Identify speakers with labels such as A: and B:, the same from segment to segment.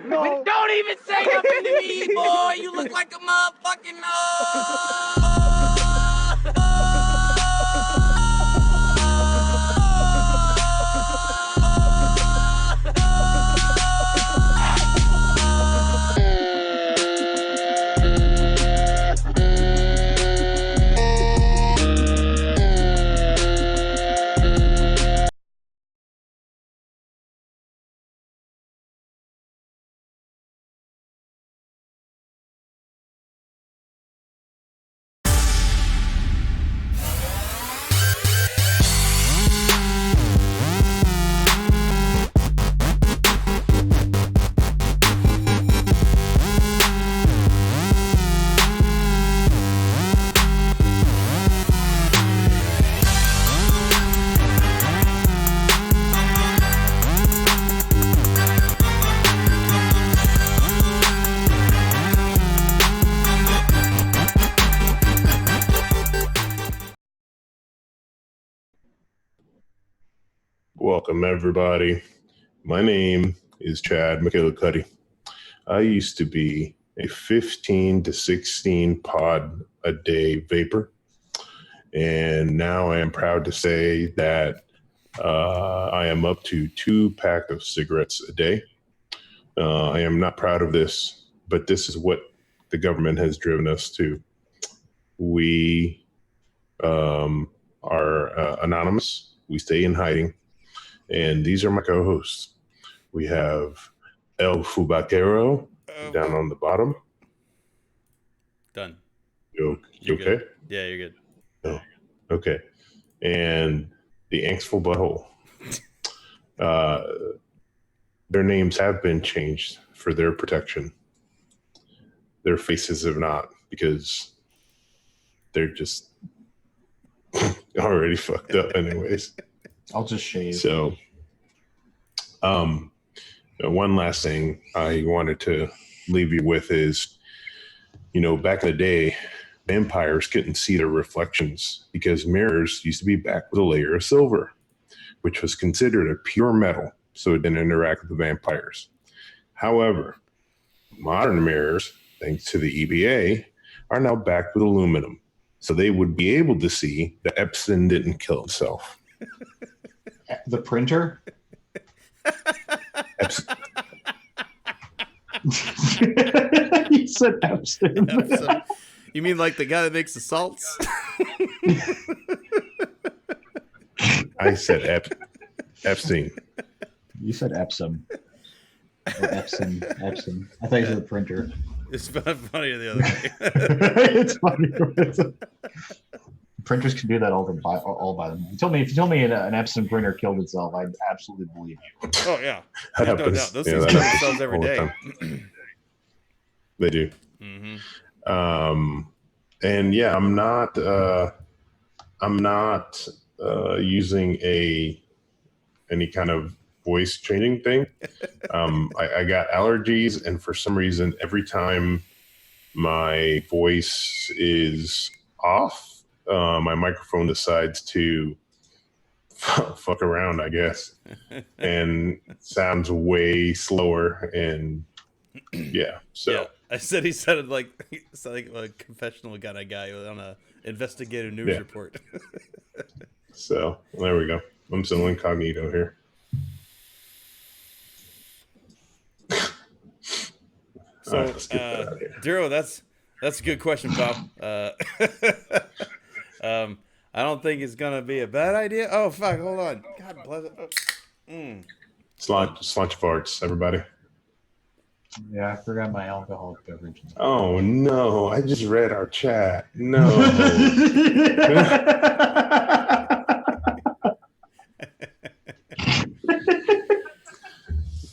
A: No.
B: Don't even say nothing to me, boy. You look like a motherfucking
C: Welcome, everybody. My name is Chad McGillicuddy. I used to be a 15 to 16 pod a day vapor, and now I am proud to say that I am up to 2 packs of cigarettes a day. I am not proud of this, but this is what the government has driven us to. We are anonymous. We stay in hiding. And these are my co-hosts. We have El Fubaquero down on the bottom.
D: Done.
C: You okay?
D: Good. Yeah, you're good.
C: Oh, okay. And the Angstful Butthole. Their names have been changed for their protection. Their faces have not, because they're just already fucked up anyways.
A: I'll just shave.
C: So, one last thing I wanted to leave you with is, back in the day, vampires couldn't see their reflections because mirrors used to be backed with a layer of silver, which was considered a pure metal, so it didn't interact with the vampires. However, modern mirrors, thanks to the EBA, are now backed with aluminum, so they would be able to see that Epstein didn't kill himself.
A: The printer? You said Epstein.
D: You mean like the guy that makes the salts?
C: I said Epstein.
A: You said Epsom. Or Epson. I thought you said the printer.
D: It's funnier the other way.
A: It's funny. Printers can do that all by them. If you told me an Epson printer killed itself, I'd absolutely believe you.
D: Oh yeah,
C: That
D: no
C: happens.
D: doubt. Those things kill themselves every day.
C: They do.
D: Mm-hmm.
C: And yeah, I'm not using any kind of voice changing thing. I got allergies, and for some reason, every time my voice is off, my microphone decides to fuck around, I guess, and sounds way slower. And yeah, so
D: yeah, I said he sounded like a confessional kind of guy on a investigative news report.
C: So there we go. I'm still incognito here.
D: So, Duro, that's a good question, pal. I don't think it's gonna be a bad idea. Oh fuck! Hold on. God bless it.
C: Slaunch farts, everybody.
A: Yeah, I forgot my alcoholic beverage.
C: Oh no! I just read our chat. No.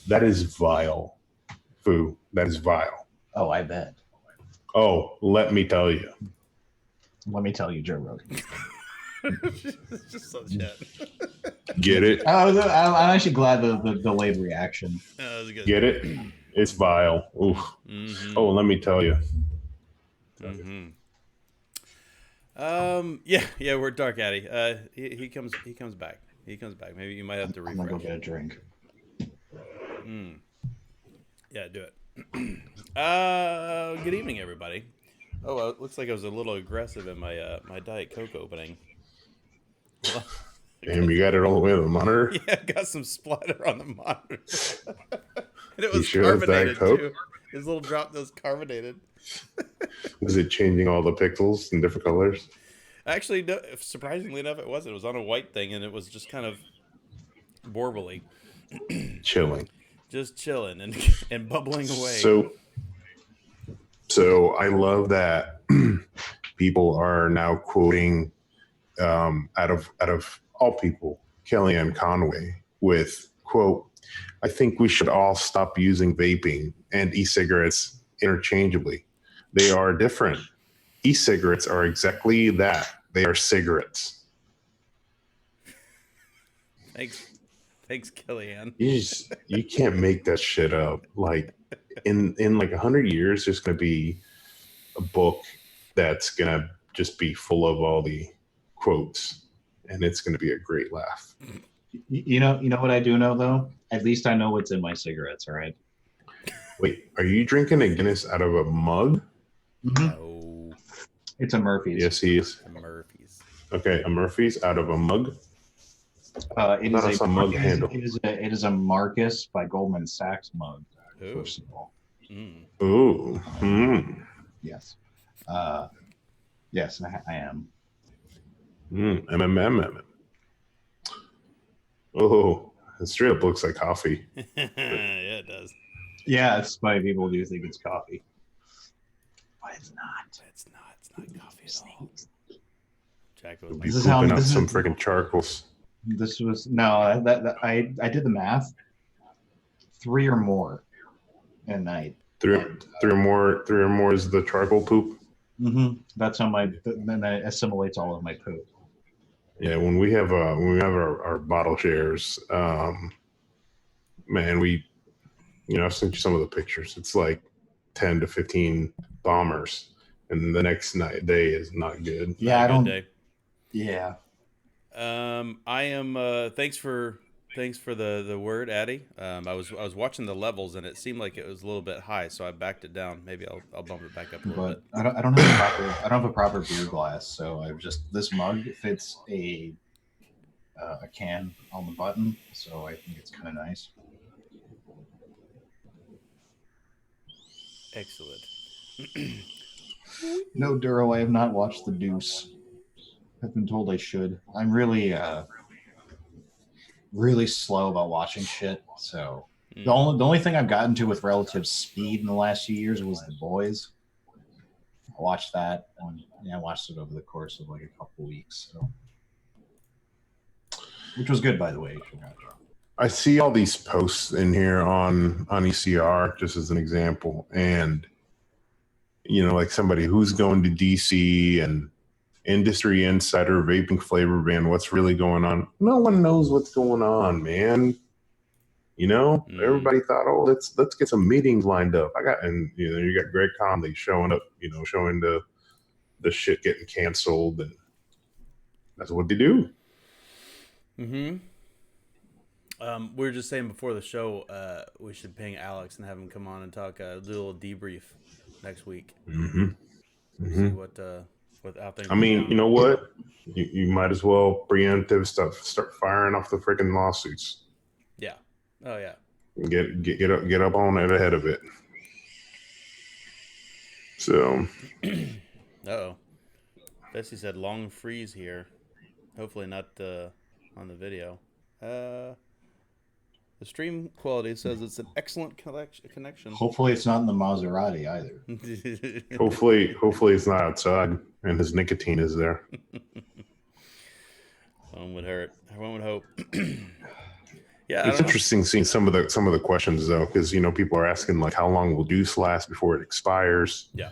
C: That is vile. Foo. That is vile.
A: Oh, I bet.
C: Oh, let me tell you.
A: Let me tell you, Joe Rogan.
D: Just so chat.
C: Get it?
A: I'm actually glad the delayed reaction.
D: That was good.
C: Get it? It's vile. Oof.
D: Mm-hmm.
C: Oh, let me tell you.
D: Mm-hmm. Yeah, we're Dark Addy. He comes back. He comes back. Maybe you might have to refresh.
A: I'm gonna go get a drink.
D: Yeah, do it. Good evening, everybody. Oh, it looks like I was a little aggressive in my my Diet Coke opening.
C: Damn, you got it all the way to the monitor?
D: Yeah, got some splatter on the monitor. And it
C: You
D: was
C: sure it's Diet
D: carbonated
C: Coke?
D: too. His little drop that was carbonated.
C: Was it changing all the pixels in different colors?
D: Actually, no, surprisingly enough, it wasn't. It was on a white thing, and it was just kind of warbly.
C: Chilling.
D: Just chilling and bubbling away.
C: So I love that people are now quoting out of all people, Kellyanne Conway with quote, "I think we should all stop using vaping and e-cigarettes interchangeably. They are different. E-cigarettes are exactly that. They are cigarettes."
D: Thanks, Kellyanne.
C: You can't make that shit up. Like in like 100 years, there's going to be a book that's going to just be full of all the quotes, and it's going to be a great laugh.
A: You know what I do know though? At least I know what's in my cigarettes. All right.
C: Wait, are you drinking a Guinness out of a mug?
A: Mm-hmm.
D: No,
A: It's a Murphy's.
C: Yes, he is.
D: the Murphys.
C: Okay, a Murphy's out of a mug.
A: It
C: Not
A: is
C: a
A: a
C: mug
A: Marcus,
C: handle.
A: it is a Marcus by Goldman Sachs mug.
D: Ooh.
A: First of all,
C: Ooh.
A: yes, yes, I am.
C: MMM. Oh, it straight up looks like coffee.
D: Yeah, it does.
A: Yeah, it's funny. People do think it's coffee, but it's not.
D: It's not coffee at all. Jack was
C: Be
A: This is how-
C: pooping out
A: this is-
C: some freaking charcoals.
A: This was no. That I did the math. 3 or more a night.
C: Three or more is the charcoal poop.
A: Mm-hmm. That's how then that assimilates all of my poop.
C: Yeah, when we have our bottle shares, man, I've sent you some of the pictures. It's like 10 to 15 bombers, and the next day is not good.
A: Yeah, I don't.
D: Day.
A: Yeah.
D: I am. Thanks for the word, Addy. I was watching the levels, and it seemed like it was a little bit high, so I backed it down. Maybe I'll bump it back up a little
A: But
D: bit.
A: I don't have a proper beer glass, so I've just this mug fits a can on the button, so I think it's kind of nice.
D: Excellent.
A: No, Duro, I have not watched The Deuce. I've been told I should. I'm really slow about watching shit. So the only thing I've gotten to with relative speed in the last few years was The Boys. I watched that, and I watched it over the course of like a couple weeks. So, which was good, by the way. You should watch it.
C: I see all these posts in here on ECR, just as an example, and like somebody who's going to DC and Industry Insider, vaping flavor ban, what's really going on? No one knows what's going on, man. Everybody thought, oh, let's get some meetings lined up. You got Greg Conley showing up, showing the shit getting canceled, and that's what they do.
D: We were just saying before the show, we should ping Alex and have him come on and talk, do a little debrief next week. See what how things.
C: I mean, you know what? You might as well preemptive stuff. Start firing off the freaking lawsuits.
D: Yeah. Oh yeah.
C: Get up on it ahead of it. So.
D: Uh-oh. Bessie said long freeze here. Hopefully not on the video. The stream quality says it's an excellent connection.
A: Hopefully, it's not in the Maserati either.
C: Hopefully it's not outside and his nicotine is there.
D: One would hurt. Everyone would hope. Yeah,
C: it's interesting seeing some of the questions though, because people are asking like how long will juice last before it expires.
D: Yeah.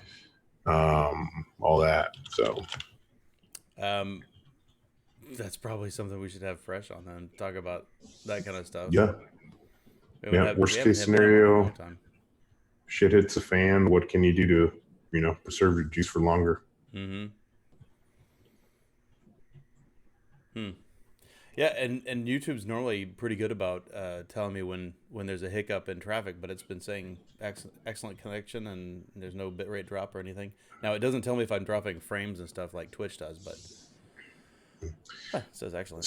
C: All that. So.
D: That's probably something we should have fresh on then. Talk about that kind of stuff.
C: Yeah. Worst case scenario, shit hits the fan. What can you do to, preserve your juice for longer?
D: Yeah, and YouTube's normally pretty good about telling me when there's a hiccup in traffic, but it's been saying excellent connection and there's no bitrate drop or anything. Now it doesn't tell me if I'm dropping frames and stuff like Twitch does, but it says excellent.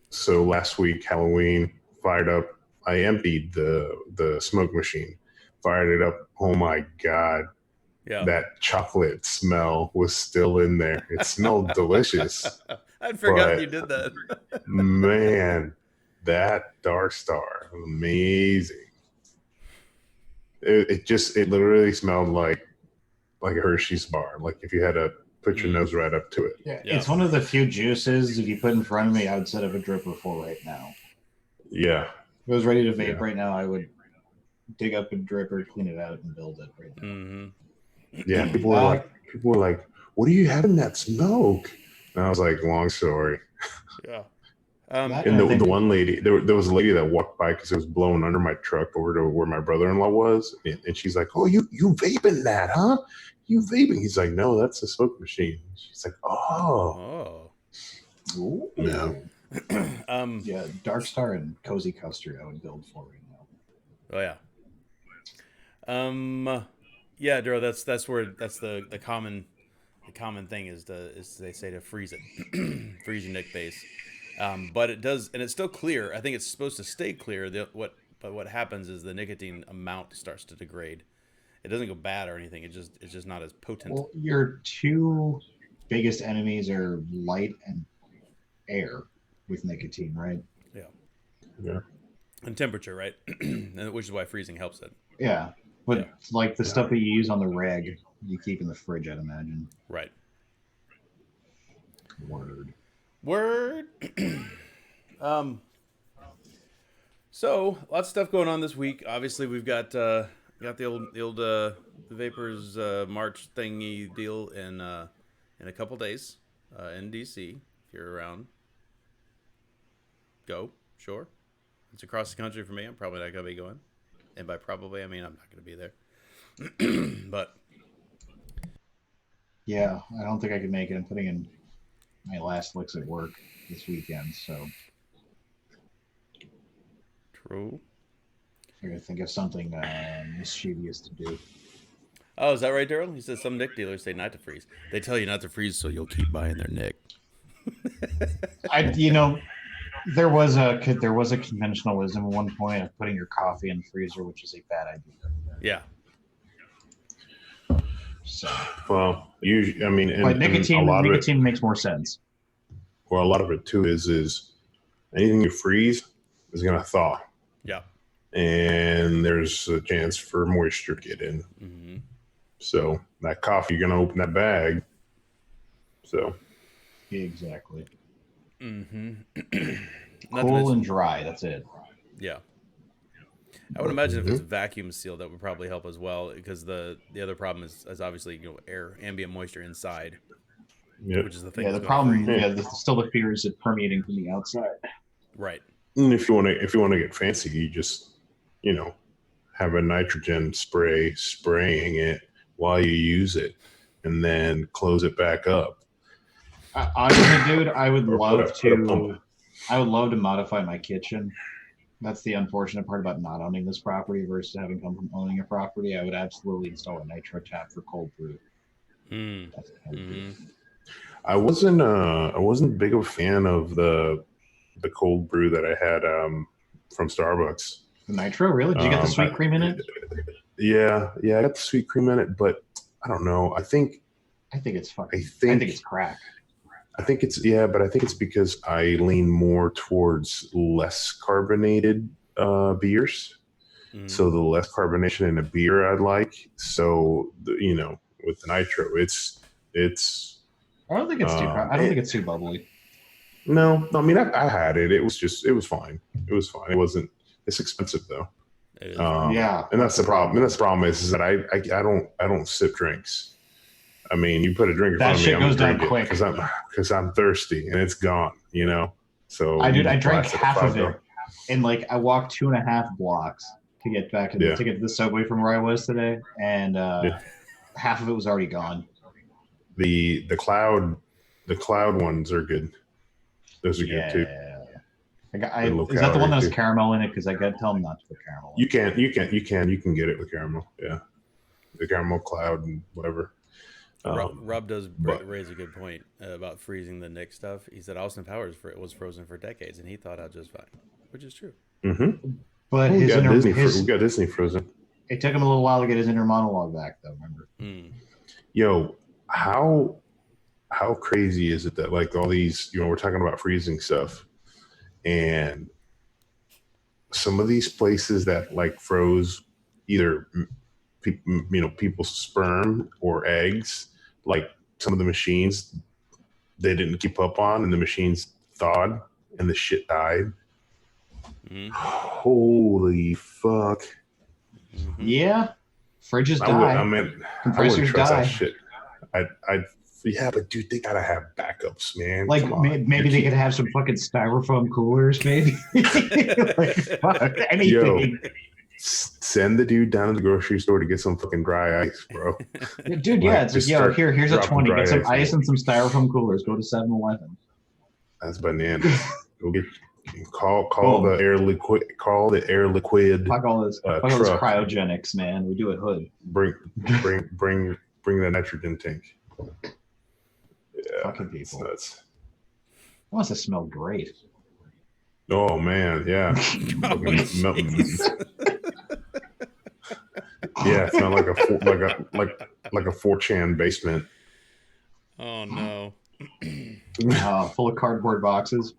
C: So last week Halloween, fired up. I emptied the smoke machine, fired it up. Oh my god,
D: Yeah,
C: that chocolate smell was still in there. It smelled delicious.
D: I'd forgotten
C: But
D: you did that.
C: man, that Dark Star, amazing. It literally smelled like a Hershey's bar. Like if you had to put your nose right up to it.
A: Yeah,
D: Yeah.
A: it's one of the few juices, if you put in front of me, I would set up a dripper for right now.
C: Yeah.
A: If I was ready to vape
C: Yeah.
A: right now, I would dig up a dripper, clean it out, and build it right now.
D: Mm-hmm.
C: Yeah. People were like, what do you have in that smoke? And I was like, long story.
D: Yeah.
A: That-
C: And
A: I think-
C: the one lady, there was a lady that walked by because it was blowing under my truck over to where my brother-in-law was. And she's like, oh, you vaping that, huh? You vaping? He's like, no, that's a smoke machine. She's like, oh.
A: Ooh.
C: Yeah.
A: Yeah, Dark Star and Cozy Custard I would build for right now.
D: Oh yeah. Yeah, Duro, that's where the common thing is they say to freeze it, freeze your nick base. But it does, and it's still clear. I think it's supposed to stay clear. But what happens is the nicotine amount starts to degrade. It doesn't go bad or anything. It's just not as potent.
A: Well, your two biggest enemies are light and air with nicotine, right?
C: Yeah.
D: And temperature, right? And which is why freezing helps it.
A: Yeah, but
D: Yeah.
A: like the stuff that you use on the reg, you keep in the fridge, I'd imagine.
D: Right.
A: Word.
D: So lots of stuff going on this week. Obviously, we've got the old the Vapors March thingy deal in a couple days in DC. If you're around, go. Sure, it's across the country for me. I'm probably not gonna be going, and by probably I mean I'm not gonna be there. But
A: Yeah, I don't think I could make it. I'm putting in my last licks at work this weekend, so
D: true.
A: I gotta think of something mischievous to do.
D: Oh, is that right, Daryl? He says some Nick dealers say not to freeze. They tell you not to freeze so you'll keep buying their Nick.
A: There was a conventional wisdom at one point of putting your coffee in the freezer, which is a bad idea.
D: Yeah.
A: So,
C: Well, usually, I mean,
A: but
C: and
A: nicotine
C: a lot of it,
A: nicotine makes more sense.
C: well, a lot of it too is anything you freeze is going to thaw,
D: Yeah.
C: and there's a chance for moisture to get in.
D: Mm-hmm.
C: So that coffee, you're going to open that bag. So
A: Exactly.
D: Mm-hmm.
A: Cool and dry. That's it.
D: Yeah. I would imagine if it's vacuum sealed, that would probably help as well, because the other problem is obviously air, ambient moisture inside,
C: yeah.
D: which is the thing.
A: Yeah, the
D: that's
A: problem.
D: gonna freeze.
A: Yeah, still the fear is it permeating from the outside.
D: Right.
C: And if you want to get fancy, you just have a nitrogen spray spraying it while you use it, and then close it back up.
A: Honestly, dude, I would
C: Or
A: love
C: put a pump.
A: I would love to modify my kitchen. That's the unfortunate part about not owning this property versus having come from owning a property. I would absolutely install a nitro tap for cold brew.
D: Mm.
A: That's what I would do.
D: Mm-hmm.
C: I wasn't big of a fan of the cold brew that I had from Starbucks.
A: The nitro, really? Did you get the sweet cream in it?
C: Yeah, I got the sweet cream in it, but I don't know. I think
A: it's fucking.
C: I think
A: it's crack.
C: I think it's but I think it's because I lean more towards less carbonated beers.
D: Mm.
C: So the less carbonation in a beer I'd like. So with the nitro, it's.
A: I don't think it's too. I don't think it's too bubbly.
C: No, I mean I had it. It was fine. It was fine. It wasn't. It's expensive though.
D: It is.
A: Yeah,
C: and that's the problem. And that's the problem is that I don't sip drinks. I mean, you put a drink in
A: That
C: front of me,
A: shit
C: I'm
A: goes
C: gonna
A: down
C: drink
A: quick.
C: because I'm thirsty and it's gone. So
A: I
C: you
A: drank
C: blast
A: half of
C: $5.
A: it, and I walked 2.5 blocks to get back to get to the subway from where I was today, and half of it was already gone.
C: The cloud ones are good. Those are good too.
A: Is that the one that has caramel in it? Because I got to tell them not to put caramel in it.
C: You can get it with caramel. Yeah. The caramel cloud and whatever.
D: Rob does raise a good point about freezing the Nick stuff. He said Austin Powers was frozen for decades, and he thought out just fine, which is true.
C: Mm-hmm.
A: But
C: we got Disney frozen.
A: It took him a little while to get his inner monologue back, though. Remember?
C: Yo, how crazy is it that like all these, we're talking about freezing stuff, and some of these places that like froze either people's sperm or eggs, like some of the machines they didn't keep up on, and the machines thawed and the shit died. Holy fuck!
A: Yeah, fridges die. Compressors die.
C: That shit. Yeah, but dude, they gotta have backups, man.
A: Like maybe they could have some fucking styrofoam coolers, maybe. Like, fuck, anything.
C: Yo, send the dude down to the grocery store to get some fucking dry ice, bro.
A: Dude, yeah, it's like, here's a 20. Get some ice and some styrofoam coolers. Go to 7-Eleven.
C: That's bananas. Go get call the air liquid. Call the air liquid.
A: Fuck all this cryogenics, man. We do it hood.
C: Bring the nitrogen tank. Yeah,
A: fucking people. It must have smelled great.
C: Oh man, yeah. Yeah, it smelled like a 4chan basement.
D: Oh no.
A: Full of cardboard boxes.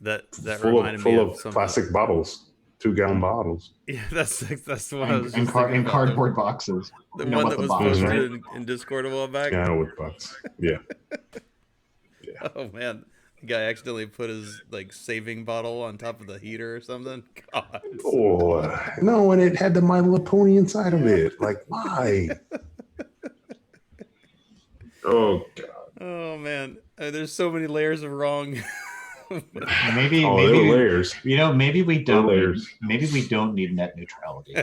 D: That
C: full
D: reminded me
C: of plastic bottles, 2-gallon bottles.
D: Yeah, that's the one I was just
A: in cardboard boxes.
D: The one that was posted in Discord a while back.
C: Yeah, I know what box. Yeah.
D: Yeah. Oh man, the guy accidentally put his like saving bottle on top of the heater or something. God.
C: Oh no, and it had the My Little Pony inside of it. Like why? Oh god.
D: Oh man, there's so many layers of wrong.
A: maybe
C: layers.
A: Maybe we don't. Maybe we don't need net neutrality.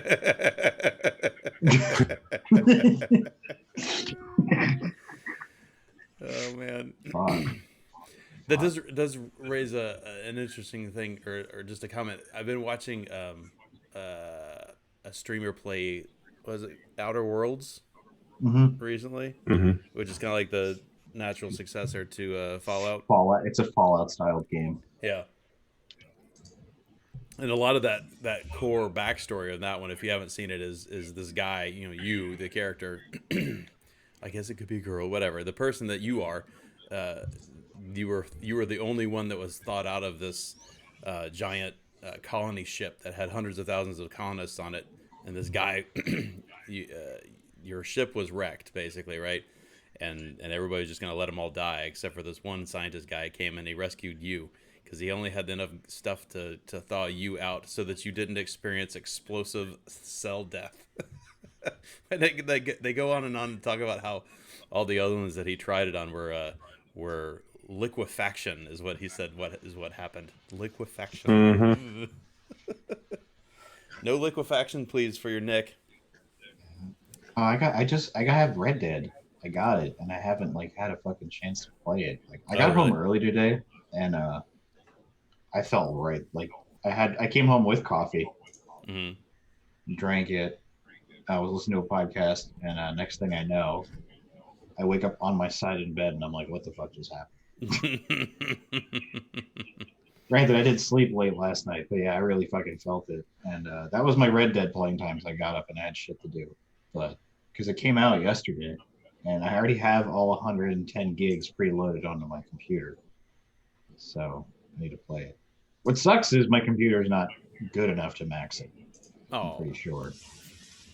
D: Oh man.
A: That
D: does raise an interesting thing, or just a comment. I've been watching a streamer play, was it Outer Worlds recently, which is kind of like the natural successor to Fallout.
A: It's a Fallout style game.
D: Yeah. And a lot of that core backstory of that one, if you haven't seen it, is this guy, you, the character, I guess it could be a girl, whatever. The person that you are, you were the only one that was thought out of this giant colony ship that had hundreds of thousands of colonists on it. And this guy, your ship was wrecked, basically, right? And everybody was just going to let them all die, except for this one scientist guy came and he rescued you because he only had enough stuff to thaw you out so that you didn't experience explosive cell death. And they go on and talk about how all the other ones that he tried it on were liquefaction, is what he said. What happened? Liquefaction. No liquefaction, please, for your Nick.
A: I gotta have Red Dead. I got it, and I haven't had a fucking chance to play it. I got home early today, and I felt right. I came home with coffee, drank it. I was listening to a podcast, and next thing I know, I wake up on my side in bed, and I'm like, "What the fuck just happened?" Granted, I did sleep late last night, but yeah, I really fucking felt it, and that was my Red Dead playing times. I got up and I had shit to do, but because it came out yesterday. And I already have all 110 gigs preloaded onto my computer. So I need to play it. What sucks is my computer is not good enough to max it. I'm pretty sure.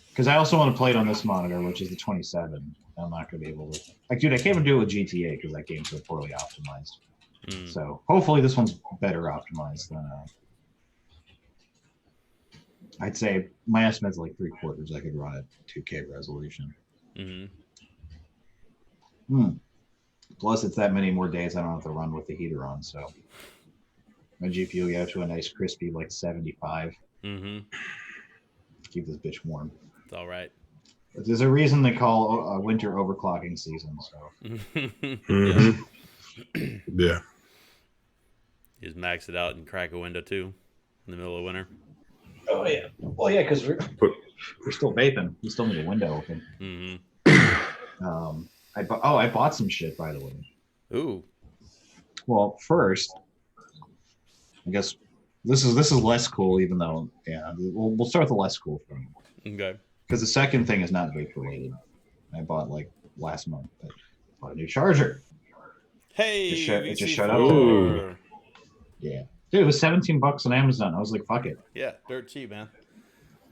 A: Because I also want to play it on this monitor, which is the 27. I'm not going to be able to. Dude, I can't even do it with GTA because that game's so poorly optimized. So hopefully this one's better optimized than. I'd say my estimate's like 3/4. I could run at 2K resolution. Plus, it's that many more days I don't have to run with the heater on, so my GPU will get to a nice crispy 75. Keep this bitch warm.
D: It's all right.
A: But there's a reason they call winter overclocking season. So
C: Yeah.
D: You just max it out and crack a window too in the middle of winter.
A: Oh yeah. Well, yeah, because we're still vaping. We still need a window open.
D: Mm-hmm.
A: I bought some shit, by the way.
D: Ooh.
A: Well, first, I guess this is less cool, even though we'll start with the less cool thing.
D: Okay.
A: Because the second thing is not vape related. I bought like last month. I bought a new charger.
D: Hey,
A: It just showed up
C: Ooh.
A: today. Yeah, dude, it was $17 on Amazon. I was like, fuck it.
D: Yeah, dirt cheap, man.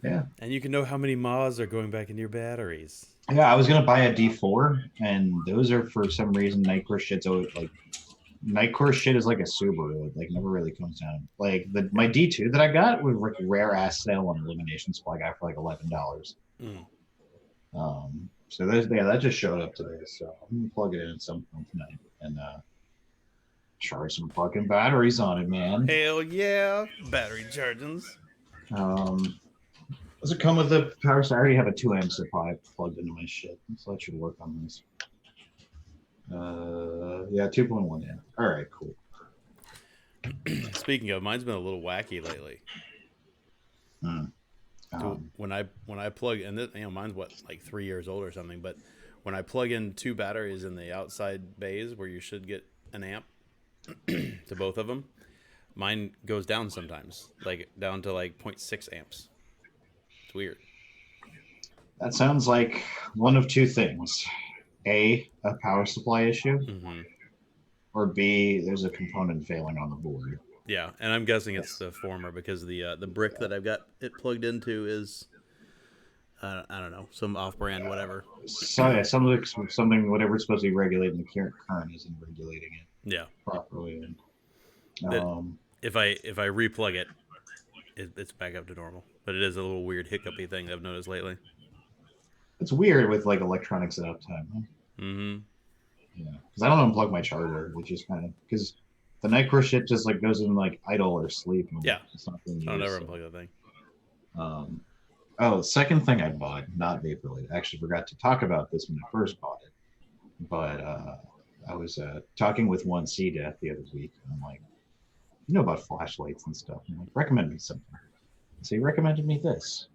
A: Yeah.
D: And you can know how many moths are going back into your batteries.
A: Yeah, I was gonna buy a D4, and those are for some reason Nightcore shit's always like Nightcore shit is like a Subaru. It like never really comes down. Like my D2 that I got was like a rare ass sale on Elimination Supply guy for like $11. So that just showed up today. So I'm gonna plug it in at some point tonight and charge some fucking batteries on it, man.
D: Hell yeah, battery chargings.
A: Does it come with the power? So I already have a 2 amp supply plugged into my shit, so that should work on this. Yeah, 2.1 amp. All right, cool.
D: Speaking of, mine's been a little wacky lately. When I plug in, mine's like 3 years old or something. But when I plug in 2 batteries in the outside bays where you should get an amp to both of them, mine goes down sometimes, like down to like 0.6 amps. It's weird.
A: That sounds like one of 2 things: A power supply issue, or B, there's a component failing on the board.
D: Yeah, and I'm guessing it's the former because the brick that I've got it plugged into is I don't know, some off-brand whatever.
A: So yeah, something whatever it's supposed to be regulating the current isn't regulating it.
D: Yeah,
A: properly.
D: If I replug it, it's back up to normal. But it is a little weird hiccupy thing that I've noticed lately.
A: It's weird with like electronics at uptime. Huh?
D: Mm-hmm.
A: Yeah, because I don't unplug my charger, which is kind of because the Nightcore shit just like goes in like idle or sleep.
D: Yeah,
A: it's not being used.
D: I'll never unplug that thing.
A: Oh, second thing I bought, not vape related. I actually forgot to talk about this when I first bought it, but I was talking with 1C Death the other week. And I'm like, you know about flashlights and stuff. And I'm like, recommend me something. So he recommended me this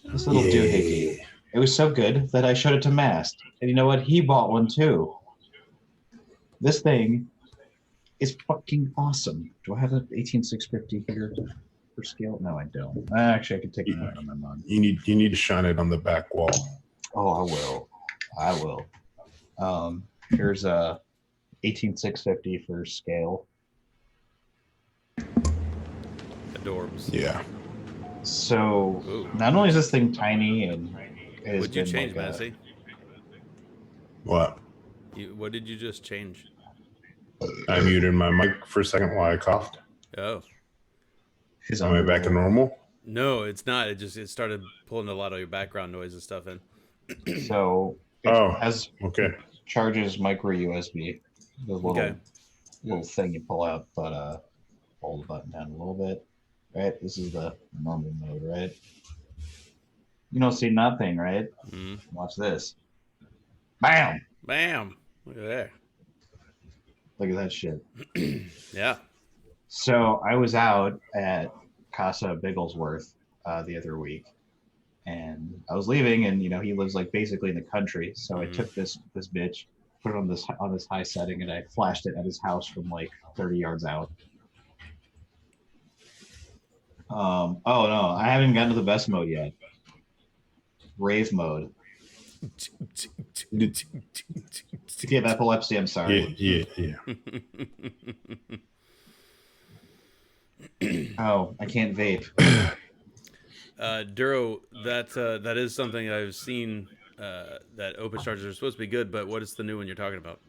A: little doohickey. It was so good that I showed it to Mast. And you know what? He bought one too. This thing is fucking awesome. Do I have an 18650 here for scale? No, I don't. Actually, I could take it out on my mom.
C: You need to shine it on the back wall.
A: Oh, I will. Here's a 18650 for scale.
D: Adorbs.
C: Yeah.
A: So not only is this thing tiny and
D: what'd you change, like Massey?
C: What?
D: What did you just change?
C: I muted my mic for a second while I coughed.
D: Oh.
C: Am I back to normal?
D: No, it's not. It started pulling a lot of your background noise and stuff in.
A: So
C: okay.
A: Charges micro USB. The little thing you pull out, but hold the button down a little bit. Right, this is the normal mode, right? You don't see nothing, right?
D: Mm-hmm.
A: Watch this. Bam!
D: Bam! Look at that.
A: Look at that shit.
D: Yeah.
A: So I was out at Casa Bigglesworth the other week, and I was leaving, and he lives like basically in the country. So I took this bitch, put it on this high setting, and I flashed it at his house from like 30 yards out. Oh no, I haven't gotten to the best mode yet. Rave mode. If you have epilepsy, I'm sorry.
C: Yeah.
A: Oh, I can't vape.
D: Duro, that is something I've seen. That open chargers are supposed to be good, but what is the new one you're talking about?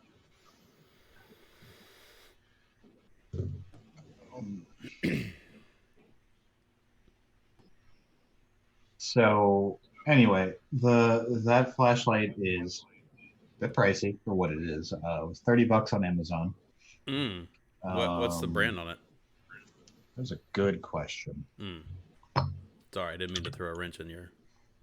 A: So anyway, that flashlight is a bit pricey for what it is. It was $30 on Amazon.
D: What's the brand on it?
A: That's a good question.
D: Sorry, I didn't mean to throw a wrench in your.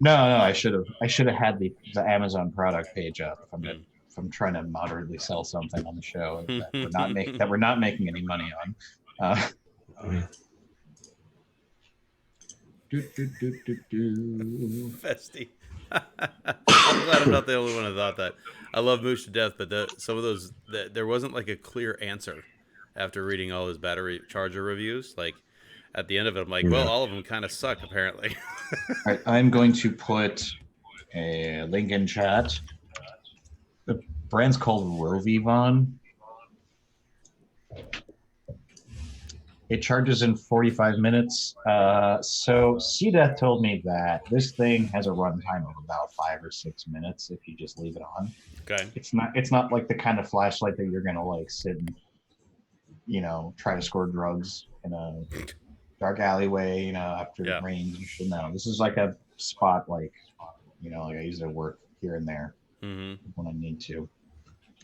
A: No, I should have had the Amazon product page up. If I'm trying to moderately sell something on the show that we're not making any money on. Uh,
C: Mm.
D: Festy. I'm glad I'm not the only one who thought that. I love Moose to death, but some of those there wasn't like a clear answer after reading all his battery charger reviews. Like at the end of it, I'm like, well,
C: Yeah.
D: all of them kind of suck apparently.
A: All right, I'm going to put a link in chat. The brand's called Rovivon. It charges in 45 minutes. So C-Death told me that this thing has a runtime of about 5 or 6 minutes if you just leave it on.
D: Okay.
A: It's not like the kind of flashlight that you're gonna like sit and try to score drugs in a dark alleyway, after
D: Yeah.
A: it rains. You should know. This is like a spot like like I use it at work here and there
D: Mm-hmm.
A: when I need to.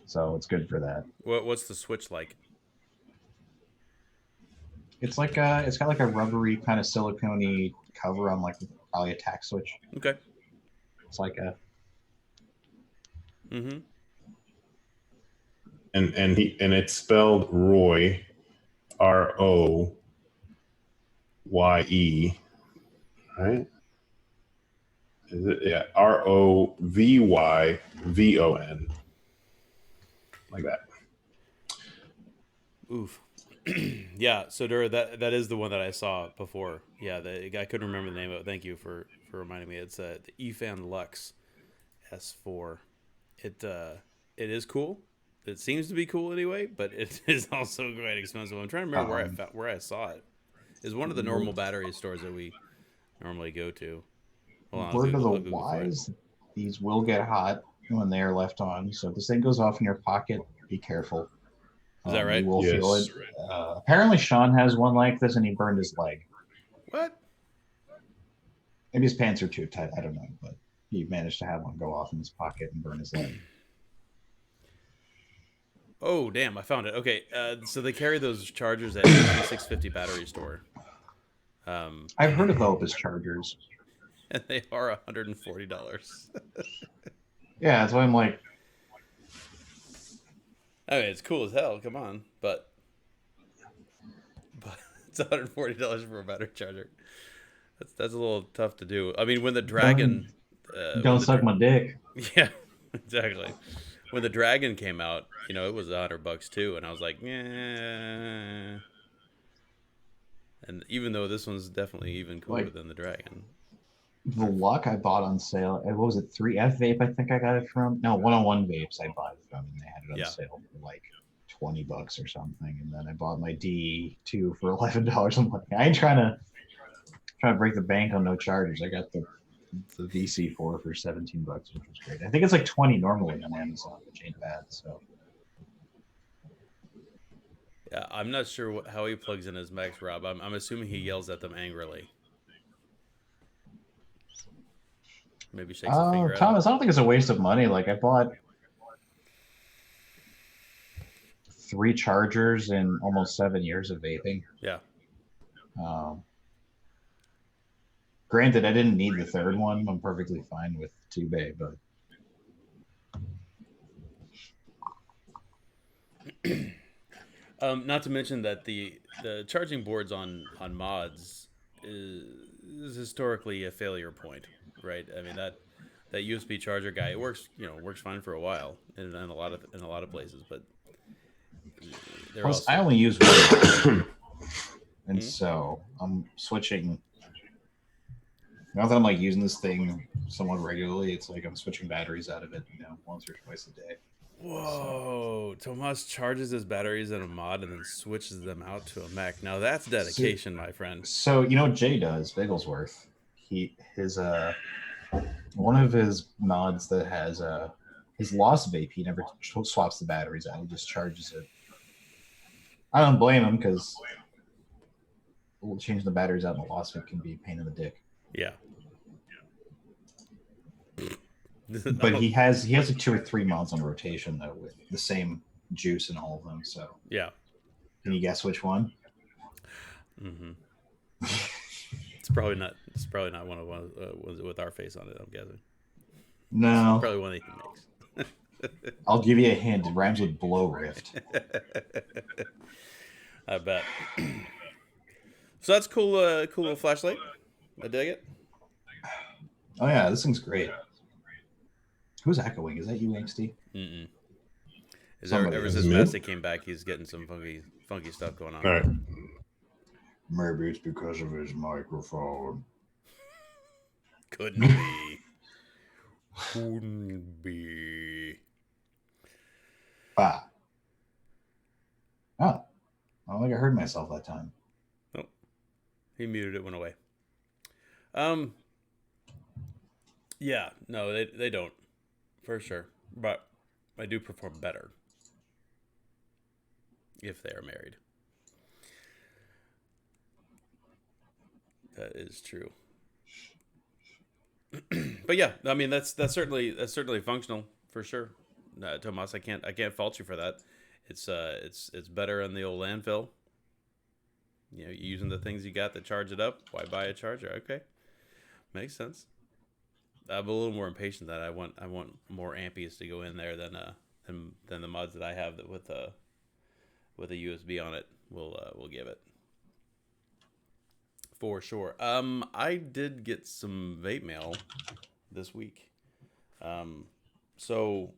A: So it's good for that.
D: What's the switch like?
A: It's like it's got like a rubbery kind of silicone cover on like probably a tack switch.
D: Okay.
A: It's like a
D: Mm-hmm.
C: And it's spelled Roy, Roye, right? Is it? Yeah, Rovyvon, like that.
D: Oof. Yeah, so Dura, that is the one that I saw before. Yeah, I couldn't remember the name of it. Thank you for reminding me. It's the eFan Lux S4. It is cool. It seems to be cool anyway, but it is also quite expensive. I'm trying to remember where I saw it. It's one of the normal battery stores that we normally go to. Hold on,
A: word of
D: I'll
A: the
D: Google for it.
A: wise. These will get hot when they are left on. So if this thing goes off in your pocket, be careful.
D: Is that right?
A: You will
C: Yes.
A: feel it. Apparently, Sean has one like this, and he burned his leg.
D: What?
A: Maybe his pants are too tight. I don't know, but he managed to have one go off in his pocket and burn his leg.
D: Oh, damn, I found it. Okay, so they carry those chargers at the 650 battery store.
A: I've heard of Opus chargers.
D: And they are $140.
A: Yeah, that's why I'm like,
D: I mean, it's cool as hell. Come on, but it's $140 for a battery charger. That's a little tough to do. I mean, when the Dragon,
A: don't suck my dick.
D: yeah, exactly. When the Dragon came out, it was $100 too, and I was like, yeah. And even though this one's definitely even cooler than the Dragon.
A: The Luck I bought on sale. What was it? 3F Vape, I think I got it from. No, 101 Vapes I bought it from, and they had it on sale for like $20 or something. And then I bought my D2 for $11. I'm like, I ain't trying to break the bank on no chargers. I got the VC4 for $17, which was great. I think it's like 20 normally on Amazon, which ain't bad. So
D: Yeah, I'm not sure how he plugs in his Max, Rob. I'm assuming he yells at them angrily. Maybe shakes a finger at him.
A: Thomas, I don't think it's a waste of money. Like I bought 3 chargers in almost 7 years of vaping.
D: Yeah.
A: Granted, I didn't need the third one. I'm perfectly fine with 2-bay, but
D: not to mention that the charging boards on mods is historically a failure point, right? I mean that USB charger guy, it works fine for a while in a lot of places, but
A: I only use one, and so I'm switching. Now that I'm like using this thing somewhat regularly, it's like I'm switching batteries out of it, once or twice a day.
D: Whoa! Tomas charges his batteries in a mod and then switches them out to a Mac. Now that's dedication, my friend.
A: So you know what Jay does, Bigglesworth? His one of his mods that has his Lost Vape, he never swaps the batteries out. He just charges it. I don't blame him because changing the batteries out in the Lost Vape can be a pain in the dick.
D: Yeah.
A: But he has like 2 or 3 mods on rotation though with the same juice in all of them. So
D: yeah.
A: Can you guess which one?
D: Mm-hmm. It's probably not one of ones with our face on it, I'm guessing.
A: No.
D: It's probably one that he makes.
A: I'll give you a hint. It rhymes with blow rift.
D: I bet. So that's cool. Cool little flashlight. I dig it.
A: Oh yeah, this thing's great. Who's echoing? Is that you, Angsty?
D: Mm-mm.
A: Somebody
D: Ever
A: is.
D: since
C: Me?
D: Massey came back, he's getting some funky stuff going on.
C: All right.
A: Maybe it's because of his microphone.
D: Couldn't be. Couldn't be.
A: Ah. Oh. I don't think I heard myself that time.
D: Nope. He muted it, went away. Yeah, no, they don't. For sure. But I do perform better if they are married. That is true. But yeah, I mean that's certainly functional for sure. Tomas, I can't fault you for that. It's better in the old landfill. You know, using the things you got to charge it up. Why buy a charger? Okay, makes sense. I'm a little more impatient that I want more ampies to go in there than the mods that I have that with a USB on it will give it. For sure. I did get some vape mail this week. So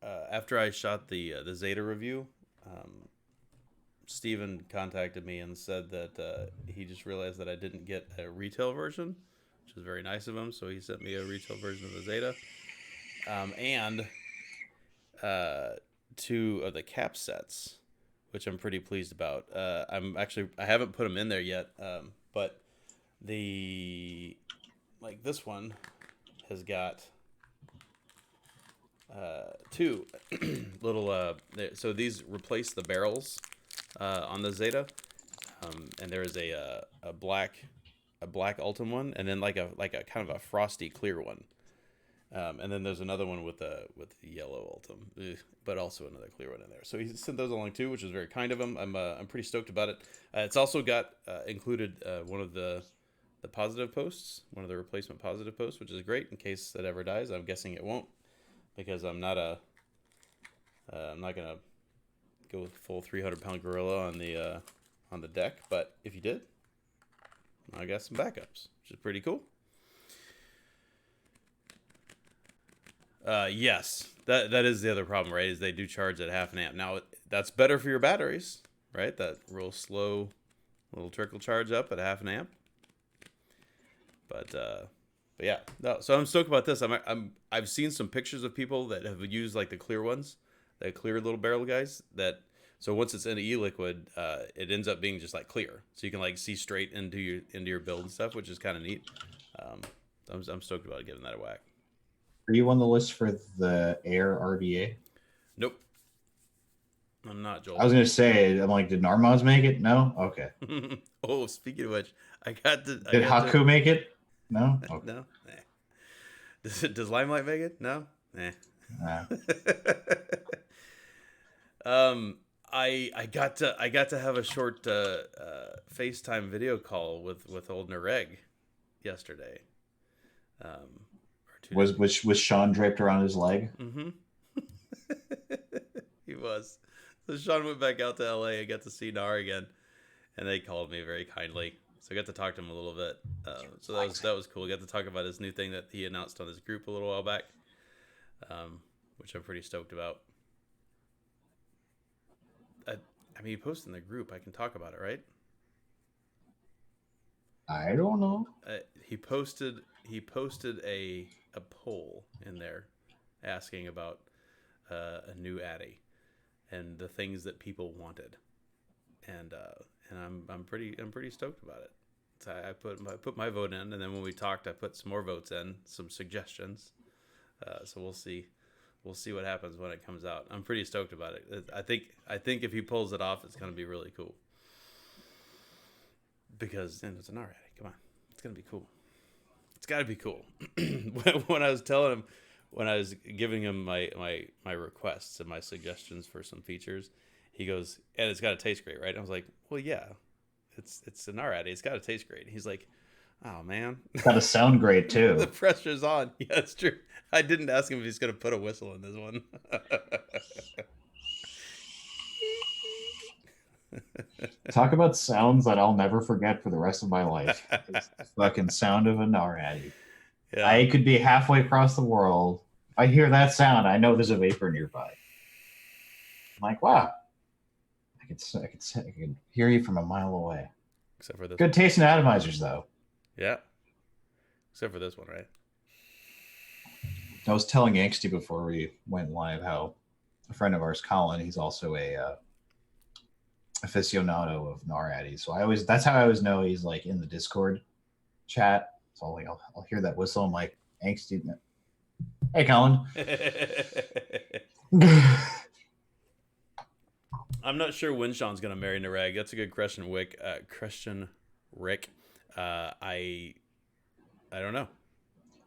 D: after I shot the Zeta review, Steven contacted me and said that he just realized that I didn't get a retail version, which is very nice of him. So he sent me a retail version of the Zeta, and 2 of the cap sets, which I'm pretty pleased about. I haven't put them in there yet, but this one has got 2 little. So these replace the barrels on the Zeta, and there is a black Ultim one, and then like a kind of a frosty clear one. And then there's another one with the yellow Ultim, but also another clear one in there. So he sent those along too, which is very kind of him. I'm pretty stoked about it. It's also got included one of the positive posts, one of the replacement positive posts, which is great in case that ever dies. I'm guessing it won't, because I'm not gonna go with full 300-pound gorilla on the deck. But if you did, I got some backups, which is pretty cool. Yes, that is the other problem, right? Is they do charge at half an amp. Now that's better for your batteries, right? That real slow little trickle charge up at half an amp. But yeah, no. So I'm stoked about this. I've seen some pictures of people that have used like the clear ones, the clear little barrel guys. So once it's in e-liquid, it ends up being just like clear, so you can like see straight into your build and stuff, which is kind of neat. I'm stoked about giving that a whack.
A: Are you on the list for the Air RDA?
D: Nope. I'm not, Joel.
A: I was going to say, I'm like, did Narmoz make it? No? Okay.
D: Oh, speaking of which,
A: Did Haku make it? No? Okay.
D: No? Nah. Does Limelight make it? No? Nah.
A: Nah.
D: I got to have a short FaceTime video call with old Nareg yesterday.
A: Was Sean draped around his leg?
D: Mm-hmm. He was. So Sean went back out to LA and got to see Nar again, and they called me very kindly. So I got to talk to him a little bit. So that was cool. I got to talk about his new thing that he announced on his group a little while back, which I'm pretty stoked about. I mean, he posted in the group. I can talk about it, right? I
A: don't know.
D: He posted a poll in there asking about a new Addy and the things that people wanted, and I'm pretty stoked about it. So I put my vote in, and then when we talked, I put some more votes in, some suggestions. So we'll see what happens when it comes out. I'm pretty stoked about it. I think if he pulls it off, it's gonna be really cool. Because it's an Addy. Come on, it's gonna be cool. It's got to be cool. When I was telling him, when I was giving him my requests and my suggestions for some features, he goes, and it's got to taste great, right? And I was like, well, yeah, it's an Addy. It's got to taste great. And he's like, oh man,
A: it's got to sound great too.
D: The pressure's on. Yeah, that's true. I didn't ask him if he's gonna put a whistle in this one.
A: Talk about sounds that I'll never forget for the rest of my life. It's the fucking sound of a NARAD.
D: Yeah.
A: I could be halfway across the world. If I hear that sound, I know there's a vapor nearby. I'm like, wow. I could hear you from a mile away.
D: Except for this.
A: Good taste in atomizers, though.
D: Yeah. Except for this one, right?
A: I was telling Angsty before we went live how a friend of ours, Colin, he's also a aficionado of NARAD. So that's how I always know he's like in the Discord chat. So I'll hear that whistle. I'm like, Angsty. Hey, Colin.
D: I'm not sure when Sean's gonna marry Nareg. That's a good question, Rick. I don't know.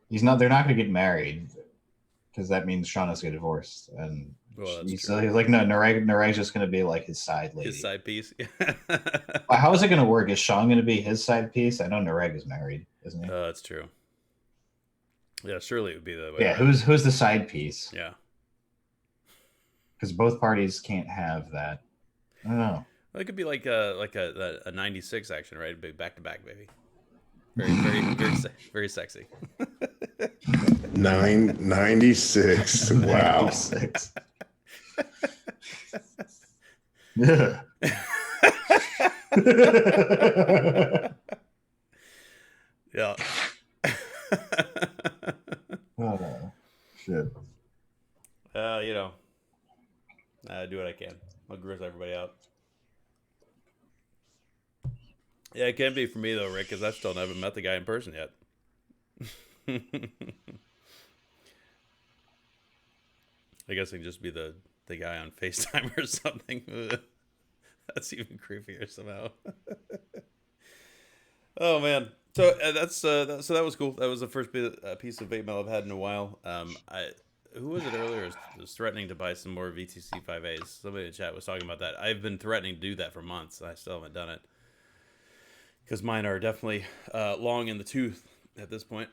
A: They're not going to get married because that means Sean has to get divorced. And he's like, no, Nareg's just going to be like his side lady.
D: His side piece.
A: How is it going to work? Is Sean going to be his side piece? I know Nareg is married, isn't he?
D: That's true. Yeah, surely it would be the way.
A: Yeah, who's the side piece?
D: Yeah.
A: Because both parties can't have that. I don't know.
D: Well, it could be like a 96 action, right? Big back to back, baby. Very sexy.
C: 996. Wow.
A: 96. Yeah.
D: Yeah.
A: Oh, shit.
D: I do what I can. I'll gross everybody out. Yeah, it can be for me though, Rick, because I still haven't met the guy in person yet. I guess I can just be the guy on FaceTime or something. That's even creepier somehow. Oh man, so that was cool. That was the first piece of vape mail I've had in a while. Who was it earlier? Was threatening to buy some more VTC 5As. Somebody in the chat was talking about that. I've been threatening to do that for months. I still haven't done it because mine are definitely long in the tooth at this point.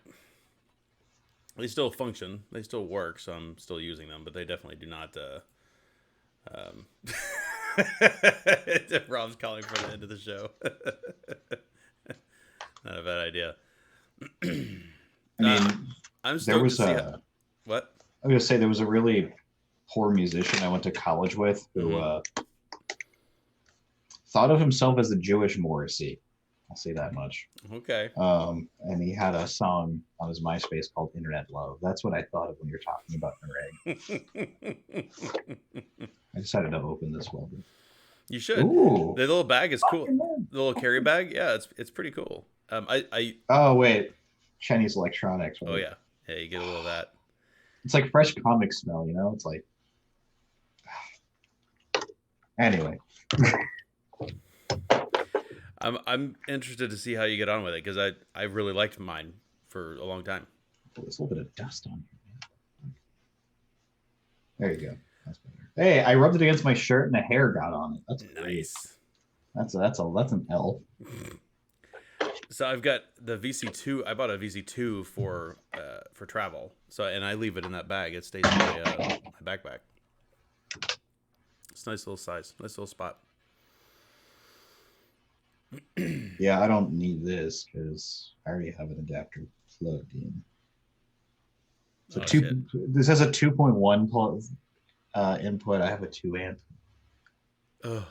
D: They still function. They still work, so I'm still using them, but they definitely do not. Rob's calling for the end of the show. Not a bad idea. I'm stoked to see what?
A: I was going to say there was a really poor musician I went to college with who thought of himself as a Jewish Morrissey. I'll say that much.
D: Okay.
A: And he had a song on his MySpace called Internet Love. That's what I thought of when you're talking about Nareg. I decided to open this one.
D: You should.
A: Ooh,
D: the little bag is cool. The little carry bag, yeah, it's pretty cool.
A: Oh wait, Chinese electronics. Right?
D: Oh yeah, you get a little of that.
A: It's like fresh comic smell, you know. It's like. Anyway.
D: I'm interested to see how you get on with it because I really liked mine for a long time.
A: There's a little bit of dust on here. There you go. That's better. Hey, I rubbed it against my shirt and the hair got on it. That's
D: nice.
A: Great. That's an L.
D: So I've got the VC2. I bought a VC2 for travel. So and I leave it in that bag. It stays in my backpack. It's a nice little size, nice little spot.
A: Yeah, I don't need this because I already have an adapter plugged in. So this has a 2.1 input. I have a 2 amp. I'm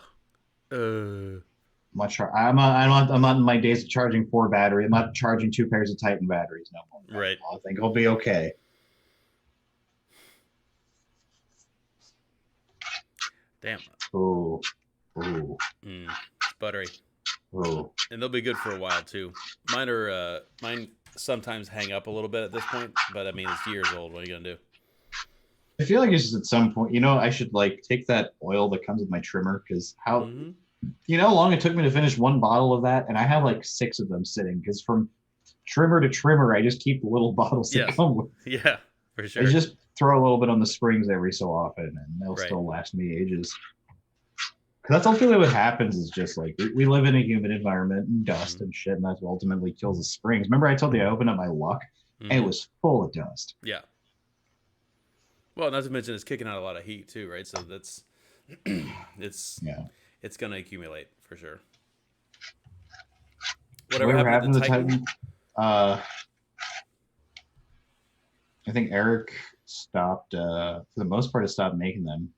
A: not in my days of charging 4 batteries. I'm not charging 2 pairs of Titan batteries no more.
D: Right.
A: I think I'll be okay.
D: Damn.
A: Ooh.
D: It's buttery.
A: Ooh.
D: And they'll be good for a while too. Mine sometimes hang up a little bit at this point, but I mean it's years old. What are you gonna do?
A: I feel like it's just at some point, I should like take that oil that comes with my trimmer because how long it took me to finish 1 bottle of that, and I have like 6 of them sitting because from trimmer to trimmer, I just keep the little bottles that come with.
D: Yeah, for sure.
A: I just throw a little bit on the springs every so often, and they'll still last me ages. Because that's ultimately what happens is just like we live in a humid environment and dust and shit, and that's what ultimately kills the springs. Remember I told you I opened up my luck and it was full of dust.
D: Yeah. Well, not to mention it's kicking out a lot of heat too, right? So that's it's it's going to accumulate for sure.
A: Whatever happened to the Titan? I think Eric stopped, for the most part, has stopped making them.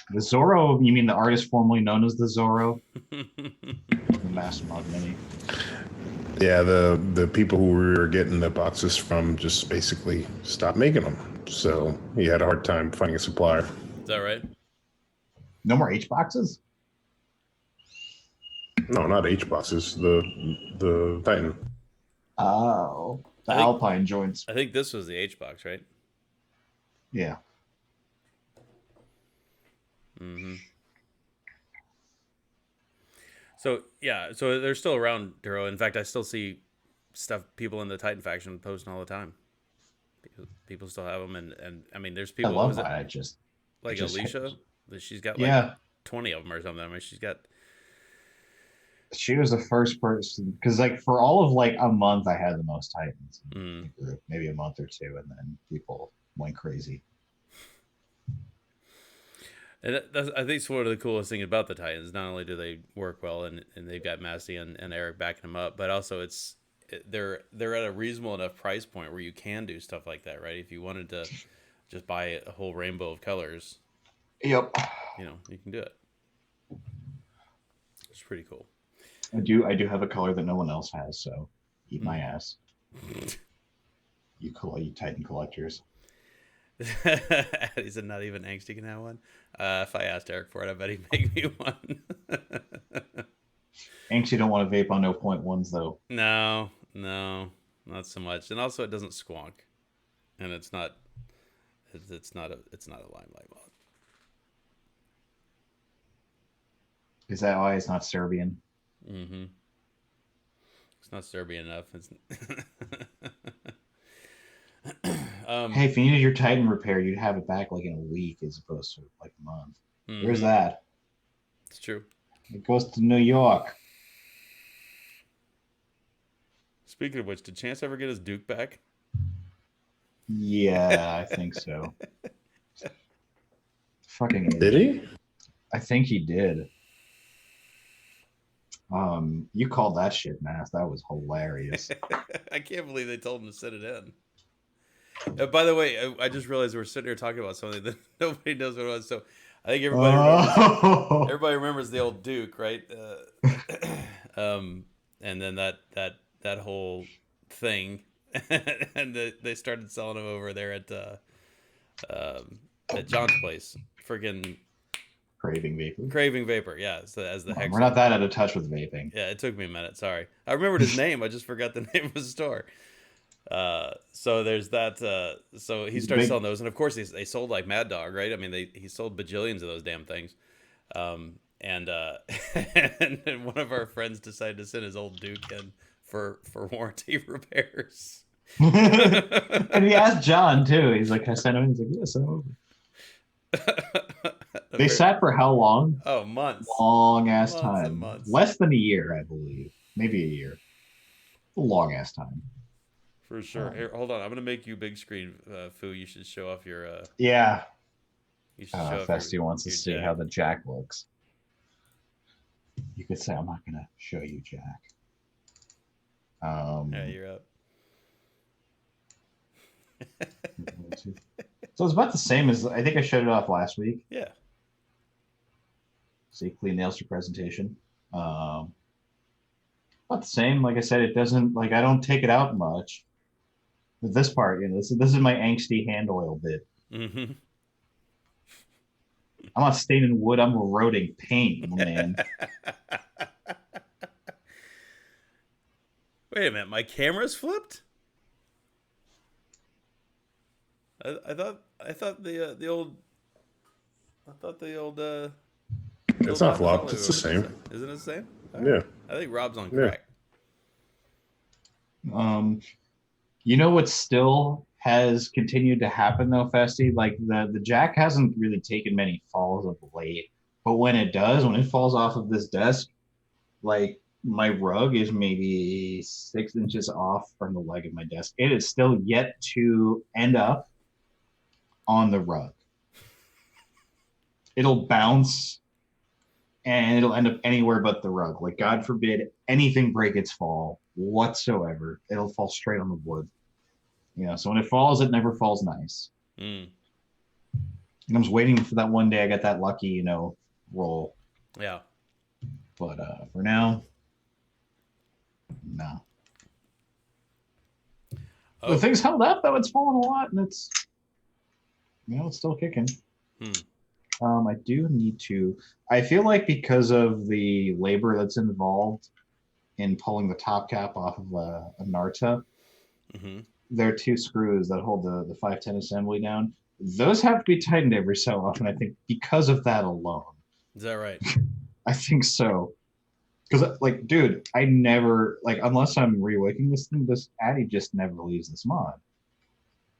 A: The Zorro, you mean the artist formerly known as the Zorro? The Master Mod Mini.
C: Yeah, the people who we were getting the boxes from just basically stopped making them. So he had a hard time finding a supplier.
D: Is that right?
A: No more H boxes?
C: No, not H boxes. The Titan.
A: Oh, the Alpine joints.
D: I think this was the H box, right?
A: Yeah.
D: Mm-hmm. So yeah, so they're still around, Duro. In fact, I still see people in the Titan faction posting all the time. People still have them, and I mean, there's people.
A: I love that.
D: Like Alicia, she's got 20 of them or something. I mean,
A: she was the first person, because like for all of like a month, I had the most Titans. Maybe a month or two, and then people went crazy.
D: And I think it's one of the coolest things about the Titans. Not only do they work well, and they've got Massey and Eric backing them up, but also they're at a reasonable enough price point where you can do stuff like that, right? If you wanted to just buy a whole rainbow of colors,
A: yep,
D: you can do it. It's pretty cool.
A: I do have a color that no one else has, so eat my ass. You Titan collectors.
D: He said not even Angsty can have one. If I asked Eric for it, I bet he'd make me one.
A: Angsty don't want to vape on 0.1s though.
D: No, not so much. And also it doesn't squonk. And it's not a limelight mod.
A: Is that why it's not Serbian?
D: Mm-hmm. It's not Serbian enough. It's
A: hey, if you needed your Titan repair, you'd have it back like in a week as opposed to like a month. Mm-hmm. Where's that?
D: It's true.
A: It goes to New York.
D: Speaking of which, did Chance ever get his Duke back?
A: Yeah, I think so. Fucking
C: did he?
A: I think he did. You called that shit, Math. That was hilarious.
D: I can't believe they told him to send it in. By the way, I just realized we're sitting here talking about something that nobody knows what it was. So I think everybody remembers the old Duke, right? And then that whole thing, and they started selling them over there at John's place. Freaking Craving Vapor, yeah. So as the hex,
A: we're not that out of touch with vaping.
D: Yeah, it took me a minute. Sorry, I remembered his name. I just forgot the name of the store. So there's that. So he started selling those, and of course they sold like Mad Dog, right? I mean, he sold bajillions of those damn things. And then one of our friends decided to send his old Duke in for warranty repairs.
A: And he asked John too. He's like, "I sent him." He's like, "Yeah, send him over." They sat for how long?
D: Oh, months.
A: Long ass time. Less than a year, I believe. Maybe a year. A long ass time.
D: For sure. Here, hold on. I'm gonna make you big screen, Foo. You should show off your.
A: Yeah.
D: You should show
A: Festy wants to see how the Jack looks. You could say, "I'm not gonna show you Jack."
D: Yeah, you're up.
A: So it's about the same as I think I showed it off last week.
D: Yeah.
A: See, clean nails for presentation. About the same. Like I said, it doesn't like I don't take it out much. But this part, this is my angsty hand oil bit.
D: Mm-hmm.
A: I'm not staining wood. I'm eroding paint, man.
D: Wait a minute, my camera's flipped. I thought the old.
C: It's not flopped. It's the same.
D: Isn't it the same?
C: Yeah.
D: I think Rob's on crack.
A: You know what still has continued to happen though, Festy? Like the Jack hasn't really taken many falls of late, but when it does, when it falls off of this desk, like my rug is maybe 6 inches off from the leg of my desk. It is still yet to end up on the rug. it'll bounce and it'll end up anywhere but the rug. Like, God forbid anything break its fall whatsoever. It'll fall straight on the wood. So when it falls, it never falls nice.
D: Mm.
A: And I was waiting for that one day I got that lucky, roll.
D: Yeah.
A: But for now, no.
D: Oh.
A: The thing's held up, though. It's fallen a lot, and it's still kicking. I do need to. I feel like because of the labor that's involved in pulling the top cap off of a Narta, there are two screws that hold the 510 assembly down. Those have to be tightened every so often, I think, because of that alone.
D: Is that right?
A: I think so. Because, like, dude, I never, like, unless I'm rewaking this thing, this Addy just never leaves this mod.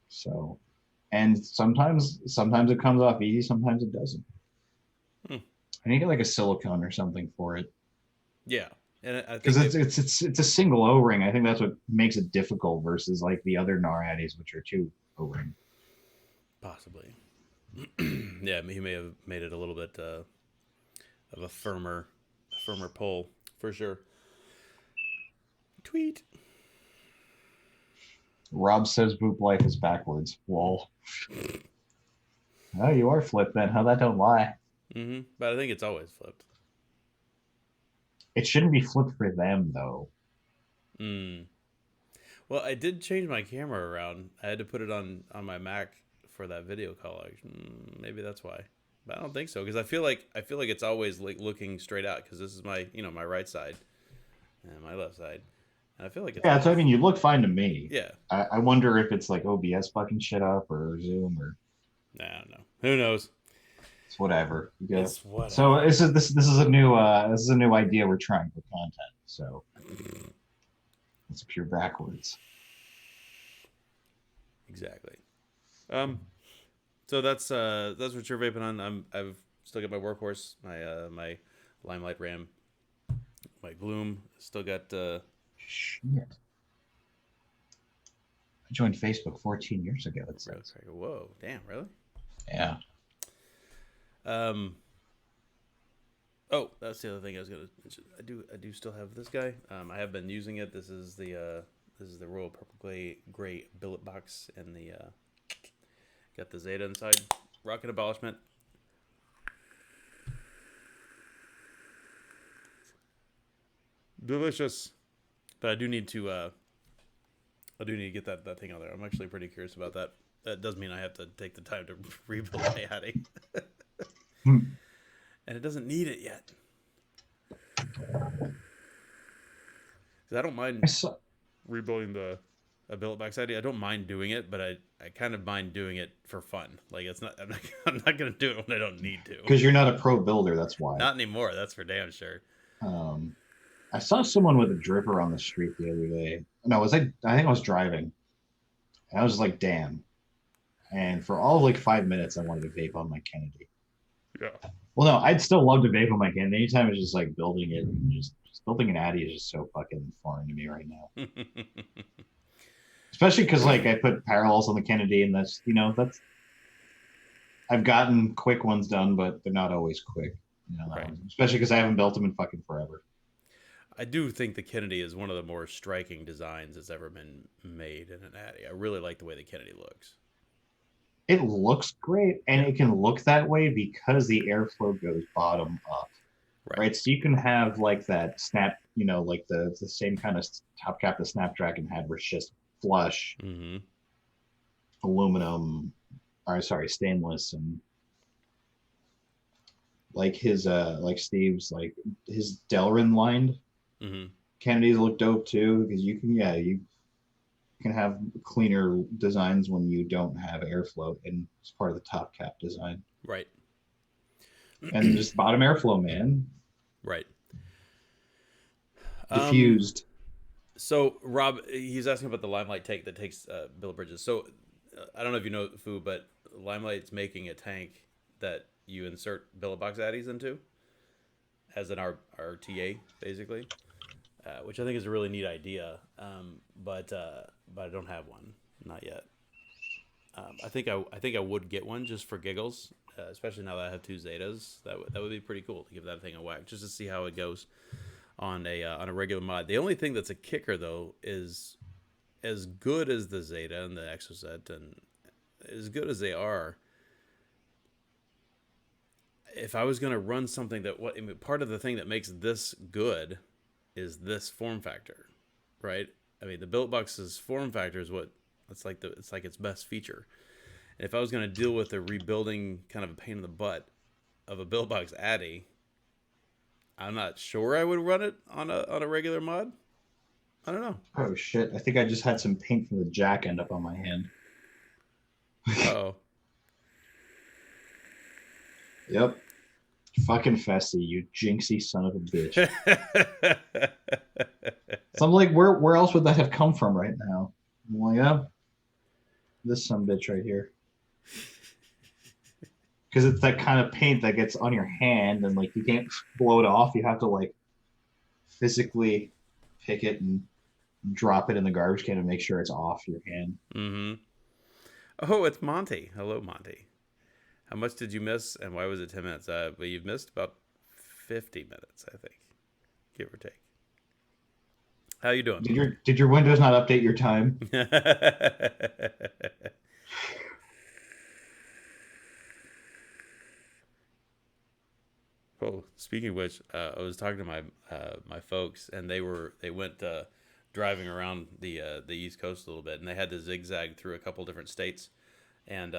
A: So, and sometimes it comes off easy, sometimes it doesn't. I need to get, like, a silicone or something for it.
D: Yeah. And I think
A: because it's a single O-ring. I think that's what makes it difficult versus, like, the other NAR Addies, which are two O-ring.
D: Possibly. Yeah, he may have made it a little bit of a firmer pull for sure. Tweet.
A: Rob says Boop life is backwards. Lol. Oh, you are flipped then. How that don't lie.
D: But I think it's always flipped.
A: It shouldn't be flipped for them though.
D: Well, I did change my camera around. I had to put it on my Mac for that video call. Maybe that's why. But I don't think so, because I feel like it's always like looking straight out, because this is my my right side and my left side, and I feel like it's
A: that's what I mean. You look fine to me.
D: Yeah.
A: I wonder if it's like OBS fucking shit up or Zoom or.
D: I don't know. Who knows?
A: It's whatever.
D: It's whatever.
A: So this is a new idea we're trying for content. So it's pure backwards.
D: Exactly. So that's what you're vaping on. I've still got my workhorse, my Limelight RAM, my Bloom. Still got.
A: Shit. I joined Facebook 14 years ago. It says.
D: Whoa! Damn! Really?
A: Yeah.
D: Oh, that's the other thing I was gonna mention. I do still have this guy. I have been using it. This is the Royal Purple Gray billet box, and the got the Zeta inside. Rocket abolishment. Delicious. But I do need to get that thing on there. I'm actually pretty curious about that. That does mean I have to take the time to rebuild my Addy. And it doesn't need it yet. I don't mind rebuilding a billet box Addy. I don't mind doing it, but I kind of mind doing it for fun. Like, it's not. I'm not going to do it when I don't need to.
A: Because you're not a pro builder, that's why.
D: Not anymore. That's for damn sure.
A: I saw someone with a dripper on the street the other day. No, I think I was driving. And I was like, damn. And for all of like 5 minutes, I wanted to vape on my Kennedy.
D: Yeah.
A: Well, no, I'd still love to vape on my Kennedy. Anytime it's just like building it, and just building an Addy is just so fucking foreign to me right now. Especially because like I put parallels on the Kennedy, and that's I've gotten quick ones done, but they're not always quick.
D: Right.
A: Especially because I haven't built them in fucking forever.
D: I do think the Kennedy is one of the more striking designs that's ever been made in an Addy. I really like the way the Kennedy looks.
A: It looks great, and it can look that way because the airflow goes bottom up. Right. So you can have like that snap, like the same kind of top cap the Snapdragon had, where it's just flush, aluminum, or sorry, stainless, and like his like Steve's, like his Delrin lined Kennedys look dope too, because you can have cleaner designs when you don't have airflow, and it's part of the top cap design.
D: Right.
A: And just bottom airflow, man.
D: Right.
A: Diffused.
D: So Rob, he's asking about the Limelight tank that takes billet bridges. So I don't know if you know, Fu, but Limelight's making a tank that you insert billet box Addies into as an RTA, basically, which I think is a really neat idea. But I don't have one, not yet. I think I would get one just for giggles, especially now that I have 2 Zetas. That would be pretty cool to give that thing a whack just to see how it goes on a regular mod. The only thing that's a kicker though is as good as the Zeta and the Exocet and as good as they are. If I was going to run something part of the thing that makes this good is this form factor, right? I mean, the BuiltBox's form factor is it's like its best feature. And if I was going to deal with the rebuilding kind of a pain in the butt of a BuiltBox Addy, I'm not sure I would run it on a regular mod. I don't know.
A: Oh shit! I think I just had some paint from the jack end up on my hand.
D: Oh.
A: Yep. Fucking Fessy, you jinxie son of a bitch. So I'm like, where else would that have come from right now? I'm like, yeah, this son of a bitch right here. Because it's that kind of paint that gets on your hand and like you can't blow it off. You have to like physically pick it and drop it in the garbage can to make sure it's off your hand.
D: Mm-hmm. Oh, it's Monty. Hello, Monty. How much did you miss, and why was it 10 minutes? Well, you've missed about 50 minutes, I think, give or take. How you doing?
A: Did your Windows not update your time?
D: Oh, speaking of which, I was talking to my folks, and they went driving around the East Coast a little bit, and they had to zigzag through a couple different states. And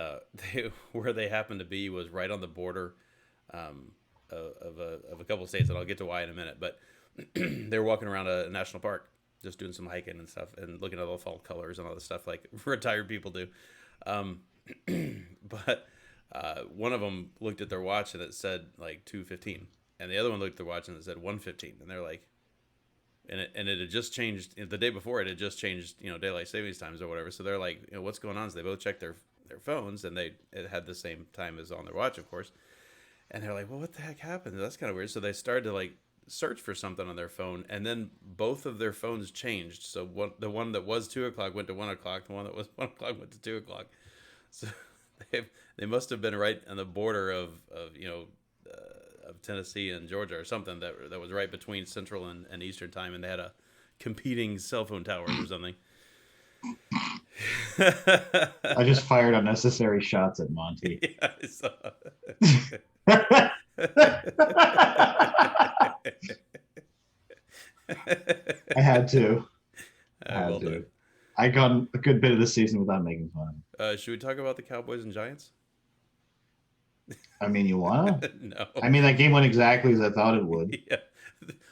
D: where they happened to be was right on the border of a couple of states, and I'll get to why in a minute. But they were walking around a national park, just doing some hiking and stuff, and looking at all the fall colors and all the stuff like retired people do. But one of them looked at their watch and it said like 2:15, and the other one looked at their watch and it said 1:15, and they're like, and it had just changed the day before. It had just changed, daylight savings times or whatever. So they're like, what's going on? So they both checked their phones, and it had the same time as on their watch, of course. And they're like, well, what the heck happened? That's kind of weird. So they started to like search for something on their phone, and then both of their phones changed. So the one that was 2 o'clock went to 1 o'clock. The one that was 1 o'clock went to 2 o'clock. So they must have been right on the border of Tennessee and Georgia or something that was right between Central and Eastern time, and they had a competing cell phone towers or something.
A: I just fired unnecessary shots at Monty.
D: Yeah, I saw.
A: I had to.
D: Well done.
A: I got a good bit of the season without making fun.
D: Should we talk about the Cowboys and Giants?
A: I mean, you wanna?
D: No.
A: I mean, that game went exactly as I thought it would.
D: Yeah.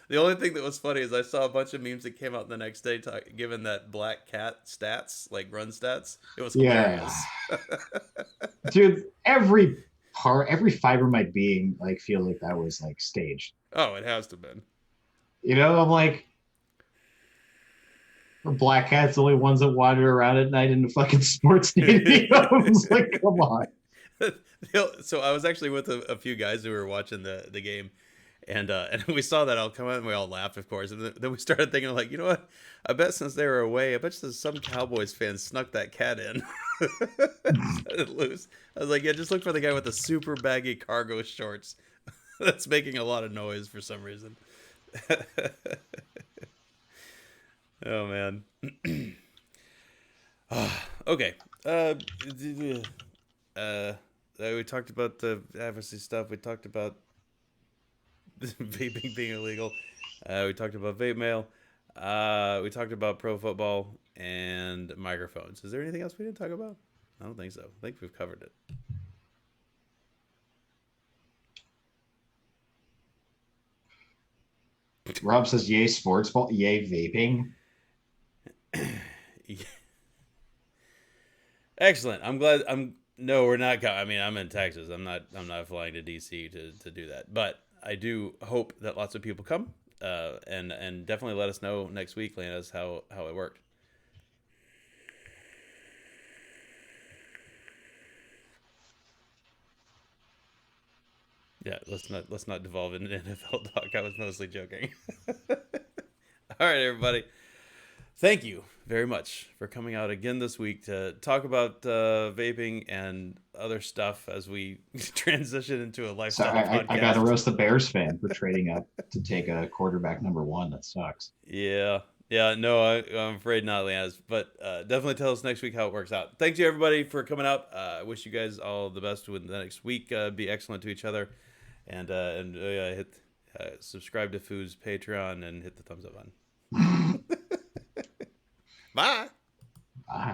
D: The only thing that was funny is I saw a bunch of memes that came out the next day given that black cat stats, like run stats. It was hilarious.
A: Yeah. Dude, every fiber of my being like feel like that was like staged.
D: Oh, it has to have been.
A: I'm like, the black cats the only ones that wander around at night in the fucking sports stadiums. Like, come on.
D: So I was actually with a few guys who were watching the game, and we saw that all come out, and we all laughed, of course. And then we started thinking, like, you know what? I bet since they were away, I bet some Cowboys fans snuck that cat in. Loose. I was like, yeah, just look for the guy with the super baggy cargo shorts that's making a lot of noise for some reason. Oh man. Okay. We talked about the advocacy stuff. We talked about vaping being illegal. We talked about vape mail. We talked about pro football and microphones. Is there anything else we didn't talk about? I don't think so. I think we've covered it.
A: Rob says, yay sports ball, yay vaping.
D: Excellent. I'm glad. No, we're not. I mean, I'm in Texas. I'm not flying to DC to do that. But I do hope that lots of people come. And definitely let us know next week, Lena's, how it worked. Yeah, let's not devolve into NFL talk. I was mostly joking. All right, everybody. thank you very much for coming out again this week to talk about vaping and other stuff as we transition into a
A: So
D: lifestyle podcast.
A: I got to roast the Bears fan for trading up to take a quarterback number 1. That sucks.
D: Yeah. No, I'm afraid not, Leaz. But definitely tell us next week how it works out. Thanks you everybody for coming out. I wish you guys all the best with the next week. Be excellent to each other, and hit subscribe to Foo's Patreon and hit the thumbs up button. Bye.